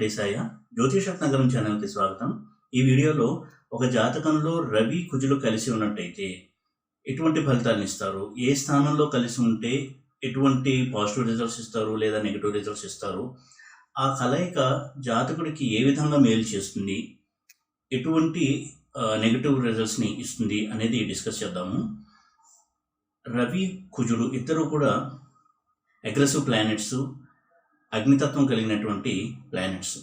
దేశాయ జ్యోతిష నగరం ఛానల్కి స్వాగతం. ఈ వీడియోలో ఒక జాతకంలో రవి కుజులు కలిసి ఉన్నట్టయితే ఎటువంటి ఫలితాలను ఇస్తారు, ఏ స్థానంలో కలిసి ఉంటే ఎటువంటి పాజిటివ్ రిజల్ట్స్ ఇస్తారు లేదా నెగిటివ్ రిజల్ట్స్ ఇస్తారు, ఆ కలయిక జాతకుడికి ఏ విధంగా మేలు చేస్తుంది, ఎటువంటి నెగిటివ్ రిజల్ట్స్ని ఇస్తుంది అనేది డిస్కస్ చేద్దాము. రవి కుజుడు ఇద్దరు కూడా అగ్రెసివ్ ప్లానెట్స్, అగ్నితత్వం కలిగినటువంటి ప్లానెట్స్.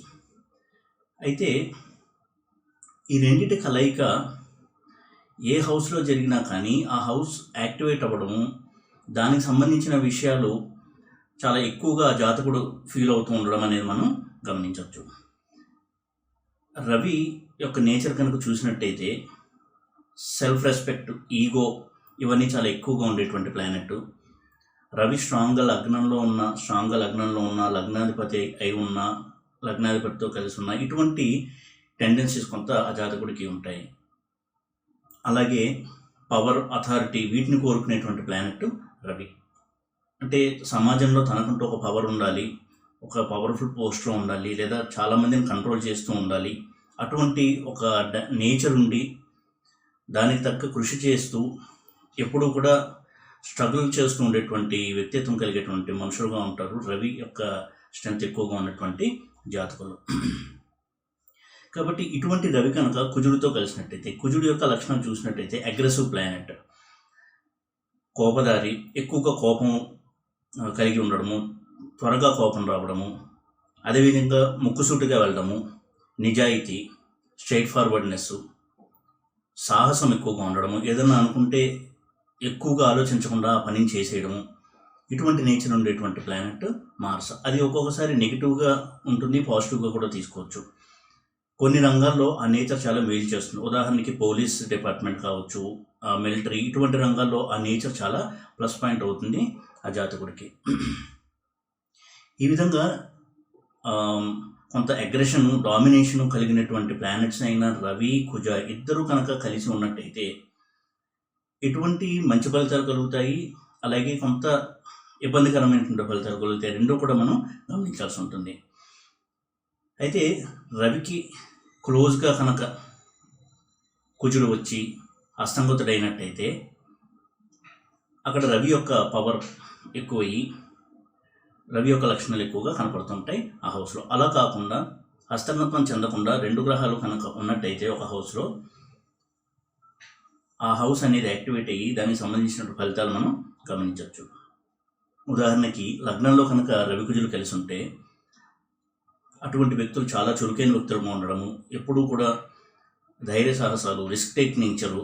అయితే ఈ రెండింటి కలయిక ఏ హౌస్లో జరిగినా కానీ ఆ హౌస్ యాక్టివేట్ అవ్వడము, దానికి సంబంధించిన విషయాలు చాలా ఎక్కువగా జాతకుడు ఫీల్ అవుతూ ఉండడం అనేది మనం గమనించవచ్చు. రవి యొక్క నేచర్ కనుక చూసినట్టయితే సెల్ఫ్ రెస్పెక్ట్, ఈగో ఇవన్నీ చాలా ఎక్కువగా ఉండేటువంటి ప్లానెట్. రవి స్ట్రాంగ్గా లగ్నంలో ఉన్న లగ్నాధిపతి అయి ఉన్న, లగ్నాధిపతితో కలిసి ఉన్న ఇటువంటి టెండెన్సీస్ కొంత ఆ జాతకుడికి ఉంటాయి. అలాగే పవర్, అథారిటీ వీటిని కోరుకునేటువంటి ప్లానెట్ రవి. అంటే సమాజంలో తనకంటూ ఒక పవర్ ఉండాలి, ఒక పవర్ఫుల్ పోస్ట్లో ఉండాలి, లేదా చాలామందిని కంట్రోల్ చేస్తూ ఉండాలి. అటువంటి ఒక నేచర్ ఉండి దానికి తగ్గ కృషి చేస్తూ ఎప్పుడూ కూడా స్ట్రగుల్ చేస్తూ ఉండేటువంటి వ్యక్తిత్వం కలిగేటువంటి మనుషులుగా ఉంటారు రవి యొక్క స్ట్రెంత్ ఎక్కువగా ఉన్నటువంటి జాతకులు. కాబట్టి ఇటువంటి రవి కనుక కుజుడితో కలిసినట్టయితే, కుజుడి యొక్క లక్షణం చూసినట్టయితే అగ్రెసివ్ ప్లానెట్, కోపదారి, ఎక్కువగా కోపం కలిగి ఉండడము, త్వరగా కోపం రావడము, అదేవిధంగా ముక్కుసూటిగా వెళ్ళడము, నిజాయితీ, స్ట్రైట్ ఫార్వర్డ్నెస్, సాహసం ఎక్కువగా ఉండడము, ఏదన్నా అనుకుంటే ఎక్కువగా ఆలోచించకుండా ఆ పనిని చేసేయడము, ఇటువంటి నేచర్ ఉండేటువంటి ప్లానెట్ మార్స్. అది ఒక్కొక్కసారి నెగిటివ్గా ఉంటుంది, పాజిటివ్గా కూడా తీసుకోవచ్చు. కొన్ని రంగాల్లో ఆ నేచర్ చాలా మేలు చేస్తుంది. ఉదాహరణకి పోలీస్ డిపార్ట్మెంట్ కావచ్చు, మిలిటరీ, ఇటువంటి రంగాల్లో ఆ నేచర్ చాలా ప్లస్ పాయింట్ అవుతుంది ఆ జాతకుడికి. ఈ విధంగా కొంత అగ్రెషన్, డామినేషన్ కలిగినటువంటి ప్లానెట్స్ అయిన రవి, కుజ ఇద్దరు కనుక కలిసి ఉన్నట్టయితే ఎటువంటి మంచి ఫలితాలు కలుగుతాయి, అలాగే కొంత ఇబ్బందికరమైనటువంటి ఫలితాలు కలుగుతాయి. రెండూ కూడా మనం గమనించాల్సి ఉంటుంది. అయితే రవికి క్లోజ్గా కనుక కుజుడు వచ్చి అస్తంగతుడైనట్టయితే అక్కడ రవి యొక్క పవర్ ఎక్కువయ్యి రవి యొక్క లక్షణాలు ఎక్కువగా కనపడుతుంటాయి ఆ హౌస్లో. అలా కాకుండా హస్తగతం చెందకుండా రెండు గ్రహాలు కనుక ఉన్నట్టయితే ఒక హౌస్లో, ఆ హౌస్ అనేది యాక్టివేట్ అయ్యి దానికి సంబంధించిన ఫలితాలు మనం గమనించవచ్చు. ఉదాహరణకి లగ్నంలో కనుక రవి కుజులు కలిసి ఉంటే అటువంటి వ్యక్తులు చాలా చురుకైన వ్యక్తులుగా ఉండడము, ఎప్పుడూ కూడా ధైర్య సాహసాలు, రిస్క్ టేక్ నేచరు,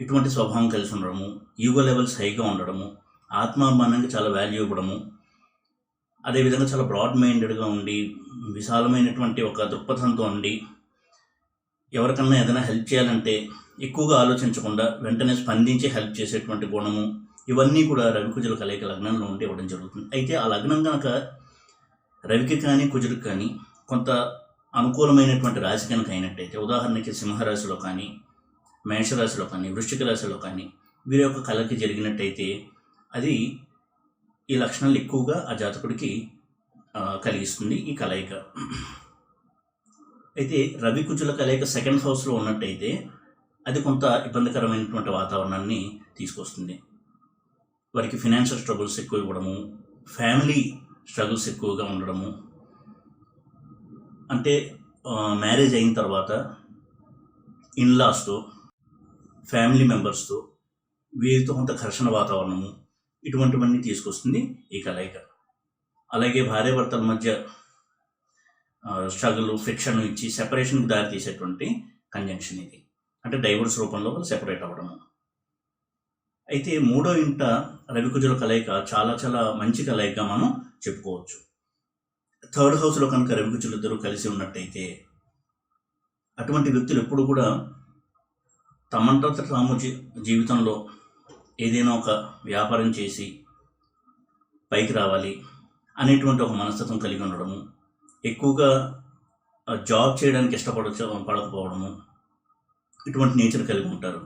ఇటువంటి స్వభావం కలిసి ఉండడము, ఈగో లెవెల్స్ హైగా ఉండడము, ఆత్మాభిమానానికి చాలా వాల్యూ ఇవ్వడము, అదేవిధంగా చాలా బ్రాడ్ మైండెడ్గా ఉండి విశాలమైనటువంటి ఒక దృక్పథంతో ఉండి ఎవరికన్నా ఏదైనా హెల్ప్ చేయాలంటే ఎక్కువగా ఆలోచించకుండా వెంటనే స్పందించి హెల్ప్ చేసేటువంటి గుణము, ఇవన్నీ కూడా రవి కుజుల కలయిక లగ్నంలో ఉండి ఇవ్వడం జరుగుతుంది. అయితే ఆ లగ్నం కనుక రవికి కానీ కుజుడికి కానీ కొంత అనుకూలమైనటువంటి రాశి కనుక అయినట్టయితే, ఉదాహరణకి సింహరాశిలో కానీ, మేషరాశిలో కానీ, వృశ్చిక రాశిలో కానీ వీరి యొక్క కలయిక జరిగినట్టయితే అది ఈ లక్షణాలు ఎక్కువగా ఆ జాతకుడికి కలిగిస్తుంది ఈ కలయిక. అయితే రవి కుజుల కలయిక సెకండ్ హౌస్లో ఉన్నట్టయితే అది కొంత ఇబ్బందికరమైనటువంటి వాతావరణాన్ని తీసుకొస్తుంది. వారికి ఫినాన్షియల్ స్ట్రగుల్స్ ఎక్కువ ఇవ్వడము, ఫ్యామిలీ స్ట్రగుల్స్ ఎక్కువగా ఉండడము, అంటే మ్యారేజ్ అయిన తర్వాత ఇన్లాస్తో, ఫ్యామిలీ మెంబర్స్తో వీరితో కొంత ఘర్షణ వాతావరణము, ఇటువంటివన్నీ తీసుకొస్తుంది ఈ కలయిక. అలాగే భార్యాభర్తల మధ్య స్ట్రగుల్, ఫ్రిక్షన్ ఇచ్చి సెపరేషన్కి దారి తీసేటువంటి కంజంక్షన్ ఇది. అంటే డైవర్స్ రూపంలో సెపరేట్ అవ్వడము. అయితే మూడో ఇంట రవి కుజుల కలయిక చాలా చాలా మంచి కలయికగా మనం చెప్పుకోవచ్చు. థర్డ్ హౌస్లో కనుక రవి కుజులు ఇద్దరు కలిసి ఉన్నట్టయితే అటువంటి వ్యక్తులు ఎప్పుడు కూడా తమంతట తాము జీవితంలో ఏదైనా ఒక వ్యాపారం చేసి పైకి రావాలి అనేటువంటి ఒక మనస్తత్వం కలిగి ఉండడము, ఎక్కువగా జాబ్ చేయడానికి పడకపోవడము, ఇటువంటి నేచర్ కలిగి ఉంటారు.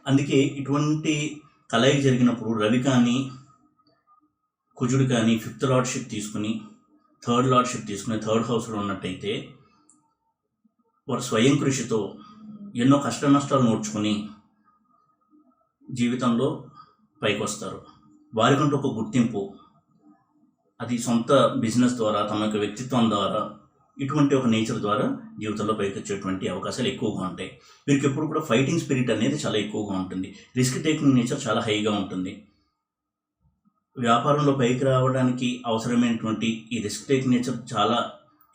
అందుకే ఇటువంటి కలయిక జరిగినప్పుడు రవి కానీ కుజుడు కానీ ఫిఫ్త్ లార్డ్షిప్ తీసుకుని థర్డ్ లార్డ్షిప్ తీసుకుని థర్డ్ హౌస్లో ఉన్నట్టయితే వారు స్వయం కృషితో ఎన్నో కష్ట నష్టాలు నోడ్చుకొని జీవితంలో పైకి వస్తారు. వారికంటూ ఒక గుర్తింపు, అది సొంత బిజినెస్ ద్వారా, తమ యొక్క వ్యక్తిత్వం ద్వారా, ఇటువంటి ఒక నేచర్ ద్వారా జీవితంలో పైకి వచ్చేటువంటి అవకాశాలు ఎక్కువగా ఉంటాయి. వీరికి ఎప్పుడు కూడా ఫైటింగ్ స్పిరిట్ అనేది చాలా ఎక్కువగా ఉంటుంది. రిస్క్ టేకింగ్ నేచర్ చాలా హైగా ఉంటుంది. వ్యాపారంలో పైకి రావడానికి అవసరమైనటువంటి ఈ రిస్క్ టేకింగ్ నేచర్ చాలా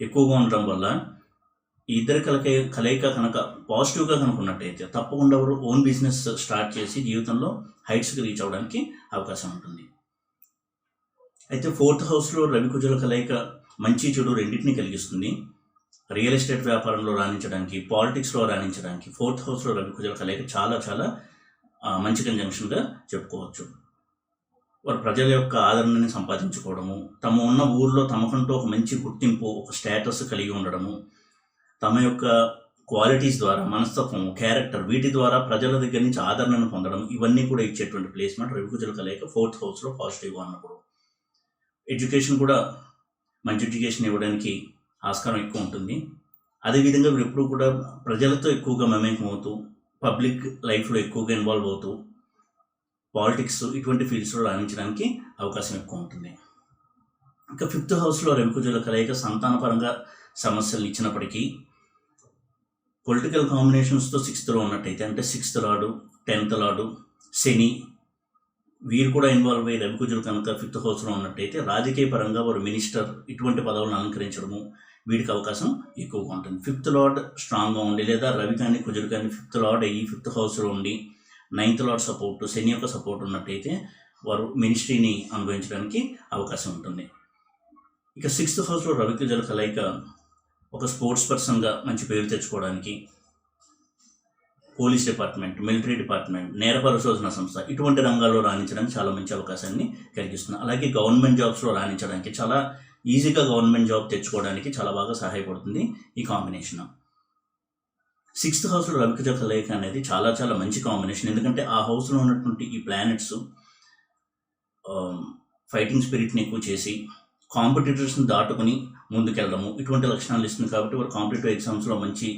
ఎక్కువగా ఉండడం వల్ల ఈ ఇద్దరి కలయిక కనుక పాజిటివ్గా కనుక ఉన్నట్టయితే తప్పకుండా ఎవరు ఓన్ బిజినెస్ స్టార్ట్ చేసి జీవితంలో హైట్స్కి రీచ్ అవ్వడానికి అవకాశం ఉంటుంది. అయితే ఫోర్త్ హౌస్లో రవి కుజుల కలయిక మంచి చెడు రెండింటినీ కలిగిస్తుంది. రియల్ ఎస్టేట్ వ్యాపారంలో రాణించడానికి, పాలిటిక్స్లో రాణించడానికి ఫోర్త్ హౌస్లో రవి కుజుల కలయిక చాలా చాలా మంచి కంజంక్షన్గా చెప్పుకోవచ్చు. వారు ప్రజల యొక్క ఆదరణని సంపాదించుకోవడము, తమ ఉన్న ఊర్లో తమకంటూ ఒక మంచి గుర్తింపు, ఒక స్టేటస్ కలిగి ఉండడము, తమ యొక్క క్వాలిటీస్ ద్వారా, మనస్తత్వం, క్యారెక్టర్, వీటి ద్వారా ప్రజల దగ్గర నుంచి ఆదరణను పొందడం, ఇవన్నీ కూడా ఇచ్చేటువంటి ప్లేస్మెంట్ రవి కుజుల కలయిక ఫోర్త్ హౌస్లో పాజిటివ్గా ఉన్నప్పుడు. ఎడ్యుకేషన్ కూడా మంచి ఎడ్యుకేషన్ ఇవ్వడానికి ఆస్కారం ఎక్కువ ఉంటుంది. అదేవిధంగా వీరు ఎప్పుడు కూడా ప్రజలతో ఎక్కువగా మమేకం అవుతూ, పబ్లిక్ లైఫ్లో ఎక్కువగా ఇన్వాల్వ్ అవుతూ, పాలిటిక్స్ ఇటువంటి ఫీల్డ్స్లో రాణించడానికి అవకాశం ఎక్కువ ఉంటుంది. ఇంకా ఫిఫ్త్ హౌస్లో రవి కుజుల కలయిక సంతానపరంగా సమస్యలు ఇచ్చినప్పటికీ పొలిటికల్ కాంబినేషన్స్తో సిక్స్త్లో ఉన్నట్టయితే, అంటే సిక్స్త్ లార్డు, 10th లార్డు, శని, వీరు కూడా ఇన్వాల్వ్ అయ్యి రవి కుజులు కనుక ఫిఫ్త్ హౌస్లో ఉన్నట్టయితే రాజకీయ పరంగా వారు మినిస్టర్ ఇటువంటి పదవులను అలంకరించడము, వీటికి అవకాశం ఎక్కువగా ఉంటుంది. ఫిఫ్త్ లార్డ్ స్ట్రాంగ్గా ఉండి, లేదా రవి కానీ కుజులు కానీ ఫిఫ్త్ లార్డ్ అయ్యి ఫిఫ్త్ హౌస్లో ఉండి 9th లార్డ్ సపోర్ట్, శని యొక్క సపోర్ట్ ఉన్నట్టయితే వారు మినిస్ట్రీని అనుభవించడానికి అవకాశం ఉంటుంది. ఇక 6th హౌస్లో రవి కుజుల కలయిక ఒక స్పోర్ట్స్ పర్సన్గా మంచి పేరు తెచ్చుకోవడానికి, పోలీస్ డిపార్ట్మెంట్, మిలిటరీ డిపార్ట్మెంట్, నేర పరిశోధన సంస్థ, ఇటువంటి రంగాల్లో రాణించడానికి చాలా మంచి అవకాశాన్ని కలిగిస్తుంది. అలాగే గవర్నమెంట్ జాబ్స్లో రాణించడానికి, చాలా ఈజీగా గవర్నమెంట్ జాబ్ తెచ్చుకోవడానికి చాలా బాగా సహాయపడుతుంది ఈ కాంబినేషన్. 6th హౌస్లో రవి కుజుల కలయిక అనేది చాలా చాలా మంచి కాంబినేషన్. ఎందుకంటే ఆ హౌస్లో ఉన్నటువంటి ఈ ప్లానెట్స్ ఫైటింగ్ స్పిరిట్ని ఎక్కువ చేసి కాంపిటీటర్స్ని దాటుకుని ముందుకెళ్ళడము, ఇటువంటి లక్షణాలు ఇస్తుంది. కాబట్టి వారు కాంపిటేటివ్ ఎగ్జామ్స్లో మంచి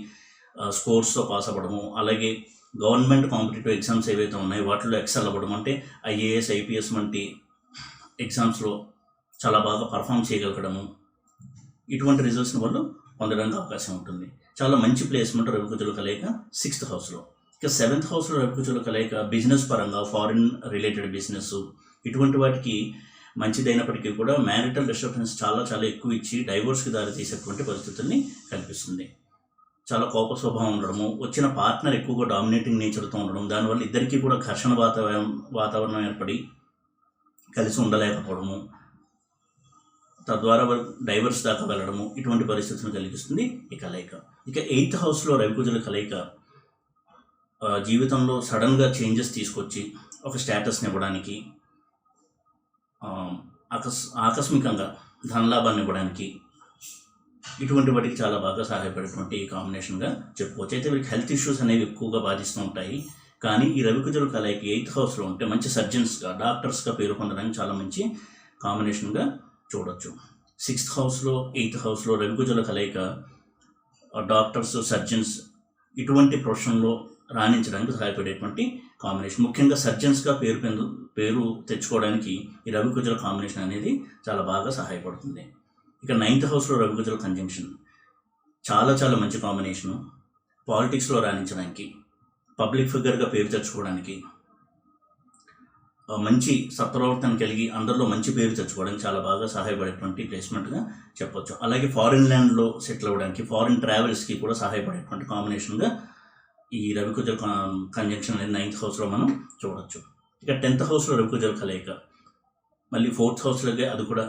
స్కోర్స్తో పాస్ అవ్వడము, అలాగే గవర్నమెంట్ కాంపిటేటివ్ ఎగ్జామ్స్ ఏవైతే ఉన్నాయో వాటిలో ఎక్సెల్ అవ్వడం, అంటే ఐఏఎస్, ఐపీఎస్ వంటి ఎగ్జామ్స్లో చాలా బాగా పర్ఫామ్ చేయగలగడము, ఇటువంటి రిజల్ట్స్ని వాళ్ళు పొందడానికి అవకాశం ఉంటుంది. చాలా మంచి ప్లేస్మెంట్ రవి కుజుల కలయిక 6th హౌస్లో. ఇక 7th హౌస్లో రవి కుజుల కలయిక బిజినెస్ పరంగా, ఫారిన్ రిలేటెడ్ బిజినెస్, ఇటువంటి వాటికి మంచిదైనప్పటికీ కూడా మ్యారిటల్ డిస్టర్బెన్స్ చాలా చాలా ఎక్కువ ఇచ్చి డైవోర్స్కి దారి తీసేటువంటి పరిస్థితుల్ని కల్పిస్తుంది. చాలా కోప స్వభావం ఉండడము, వచ్చిన పార్ట్నర్ ఎక్కువగా డామినేటింగ్ నేచర్తో ఉండడం, దానివల్ల ఇద్దరికీ కూడా ఘర్షణ వాతావరణం ఏర్పడి కలిసి ఉండలేకపోవడము, తద్వారా డైవర్స్ దాకా వెళ్ళడము, ఇటువంటి పరిస్థితులను కలిగిస్తుంది ఈ కలయిక. ఇక 8th హౌస్లో రవి కుజుల కలయిక జీవితంలో సడన్గా చేంజెస్ తీసుకొచ్చి ఒక స్టేటస్ని ఇవ్వడానికి, ఆకస్మికంగా ధనలాభాన్ని ఇవ్వడానికి, ఇటువంటి వాటికి చాలా బాగా సహాయపడేటువంటి కాంబినేషన్గా చెప్పుకోవచ్చు. అయితే వీరికి హెల్త్ ఇష్యూస్ అనేవి ఎక్కువగా బాధిస్తూ ఉంటాయి. కానీ ఈ రవి కుజుల కలయిక 8th హౌస్లో ఉంటే మంచి సర్జన్స్గా, డాక్టర్స్గా పేరు పొందడానికి చాలా మంచి కాంబినేషన్గా చూడొచ్చు. 6th హౌస్లో, 8th హౌస్లో రవి కుజుల కలయిక డాక్టర్స్, సర్జన్స్, ఇటువంటి ప్రొఫెషన్లో రాణించడానికి సహాయపడేటువంటి కాంబినేషన్. ముఖ్యంగా సర్జన్స్గా పేరు తెచ్చుకోవడానికి ఈ రవి కుజుల కాంబినేషన్ అనేది చాలా బాగా సహాయపడుతుంది. ఇక 9th హౌస్లో రవి కుజుల కంజంక్షన్ చాలా చాలా మంచి కాంబినేషను. పాలిటిక్స్లో రాణించడానికి, పబ్లిక్ ఫిగర్గా పేరు తెచ్చుకోవడానికి, మంచి సత్ప్రవర్తన కలిగి అందరిలో మంచి పేరు తెచ్చుకోవడానికి చాలా బాగా సహాయపడేటువంటి ప్లేస్మెంట్గా చెప్పొచ్చు. అలాగే ఫారిన్ ల్యాండ్లో సెటిల్ అవ్వడానికి, ఫారిన్ ట్రావెల్స్కి కూడా సహాయపడేటువంటి కాంబినేషన్గా ఈ రవి కుజుల కంజంక్షన్ అనేది 9th హౌస్లో మనం చూడవచ్చు. ఇక 10th హౌస్లో రవి కుజుల కలయిక మళ్ళీ 4th హౌస్లోకి, అది కూడా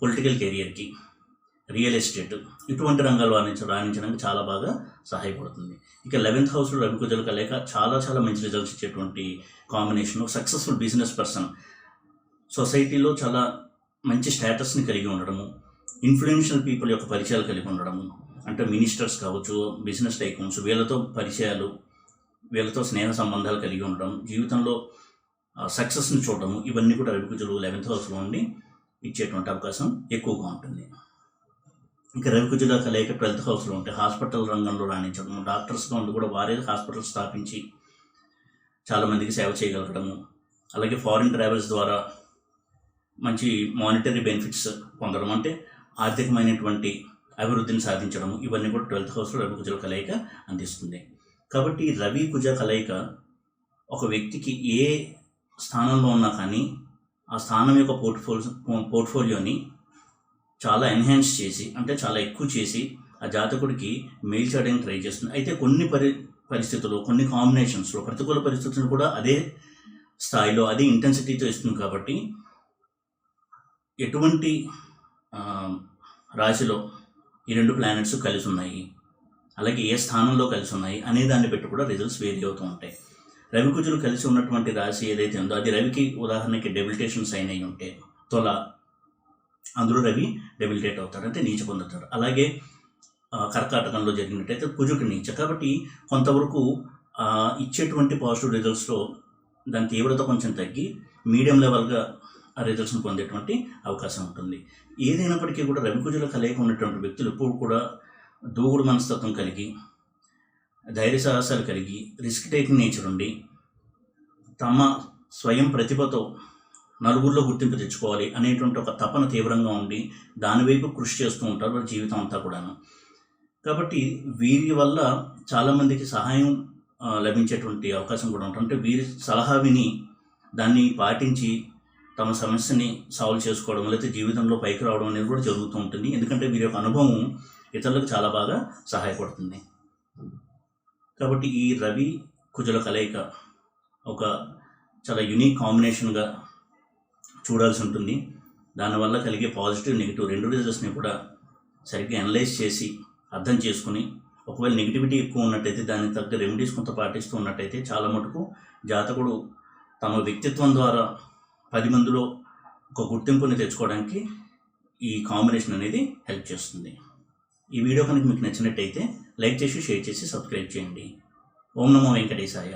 పొలిటికల్ కెరియర్కి, రియల్ ఎస్టేట్, ఇటువంటి రంగాల్లో రాణించడానికి చాలా బాగా సహాయపడుతుంది. ఇక 11th హౌస్లో రవి కుజుల కలయిక చాలా చాలా మంచి రిజల్ట్స్ ఇచ్చేటువంటి కాంబినేషన్. సక్సెస్ఫుల్ బిజినెస్ పర్సన్, సొసైటీలో చాలా మంచి స్టేటస్ని కలిగి ఉండడము, ఇన్ఫ్లుయెన్షియల్ పీపుల్ యొక్క పరిచయాలు కలిగి ఉండడము, అంటే మినిస్టర్స్ కావచ్చు, బిజినెస్ టైకూన్స్, వీళ్ళతో పరిచయాలు, వీళ్ళతో స్నేహ సంబంధాలు కలిగి ఉండడం, జీవితంలో సక్సెస్ని చూడడము, ఇవన్నీ కూడా రవి కుజులు 11th హౌస్లో ఉండి ఇచ్చేటువంటి అవకాశం ఎక్కువగా ఉంటుంది. ఇంకా రవి కుజుల కలయిక 12th హౌస్లో ఉంటే హాస్పిటల్ రంగంలో రాణించడము, డాక్టర్స్గా ఉండి కూడా వారే హాస్పిటల్ స్థాపించి చాలామందికి సేవ చేయగలగడము, అలాగే ఫారిన్ ట్రావెల్స్ ద్వారా మంచి మానిటరీ బెనిఫిట్స్ పొందడం, అంటే ఆర్థికమైనటువంటి అభివృద్ధిని సాధించడము, ఇవన్నీ కూడా 12th హౌస్లో రవి కుజుల కలయిక అందిస్తుంది. కాబట్టి రవి కుజ కలయిక ఒక వ్యక్తికి ఏ స్థానంలో ఉన్నా కానీ ఆ స్థానం యొక్క పోర్ట్ఫోలియోని చాలా ఎన్హాన్స్ చేసి, అంటే చాలా ఎక్కువ చేసి ఆ జాతకుడికి మేలు చేయడానికి ట్రై చేస్తుంది. అయితే కొన్ని పరిస్థితుల్లో, కొన్ని కాంబినేషన్స్లో ప్రతికూల పరిస్థితులు కూడా అదే స్థాయిలో, అదే ఇంటెన్సిటీతో ఇస్తుంది. కాబట్టి ఎటువంటి రాశిలో ఈ 2 ప్లానెట్స్ కలిసి ఉన్నాయి, అలాగే ఏ స్థానంలో కలిసి ఉన్నాయి అనే దాన్ని బట్టి కూడా రిజల్ట్స్ వేరీ అవుతూ ఉంటాయి. రవి కుజులు కలిసి ఉన్నటువంటి రాశి ఏదైతే ఉందో అది రవికి ఉదాహరణకి డెబిలిటేషన్ సైన్ అయి ఉంటే తుల, అందులో రవి డెబిలిటేట్ అవుతాడు, అంటే నీచ పొందుతాడు. అలాగే కర్కాటకంలో జరిగినట్టయితే కుజుకి నీచ. కాబట్టి కొంతవరకు ఇచ్చేటువంటి పాజిటివ్ రిజల్ట్స్లో దాని తీవ్రత కొంచెం తగ్గి మీడియం లెవెల్గా ఆ రిజల్ట్స్ని పొందేటువంటి అవకాశం ఉంటుంది. ఏదైనప్పటికీ కూడా రవి కుజుల కలయిక ఉన్నటువంటి వ్యక్తులు ఎప్పుడు కూడా దూకుడు మనస్తత్వం కలిగి, ధైర్య సాహసాలు కలిగి, రిస్క్ టేకింగ్ నేచర్ ఉండి, తమ స్వయం ప్రతిభతో నలుగురిలో గుర్తింపు తెచ్చుకోవాలి అనేటువంటి ఒక తపన తీవ్రంగా ఉండి దానివైపు కృషి చేస్తూ ఉంటారు వాళ్ళ జీవితం అంతా కూడాను. కాబట్టి వీరి వల్ల చాలామందికి సహాయం లభించేటువంటి అవకాశం కూడా ఉంటుంది. అంటే వీరి సలహా విని దాన్ని పాటించి తమ సమస్యని సాల్వ్ చేసుకోవడం, లేకపోతే జీవితంలో పైకి రావడం అనేది కూడా జరుగుతూ ఉంటుంది. ఎందుకంటే వీరి యొక్క అనుభవం ఇతరులకు చాలా బాగా సహాయపడుతుంది. కాబట్టి ఈ రవి కుజుల కలయిక ఒక చాలా యూనిక్ కాంబినేషన్గా చూడాల్సి ఉంటుంది. దానివల్ల కలిగే పాజిటివ్, నెగిటివ్ 2 రిజల్ట్స్ని కూడా సరిగ్గా అనలైజ్ చేసి అర్థం చేసుకుని, ఒకవేళ నెగిటివిటీ ఎక్కువ ఉన్నట్టయితే దానికి తగ్గ రెమెడీస్ కొంత పాటిస్తూ ఉన్నట్టయితే చాలా మటుకు జాతకుడు తమ వ్యక్తిత్వం ద్వారా 10 మందిలో ఒక గుర్తింపుని తెచ్చుకోవడానికి ఈ కాంబినేషన్ అనేది హెల్ప్ చేస్తుంది. ఈ వీడియో కనుక మీకు నచ్చినట్టయితే లైక్ చేసి, షేర్ చేసి, సబ్స్క్రైబ్ చేయండి. ఓం నమో వెంకటేశాయ.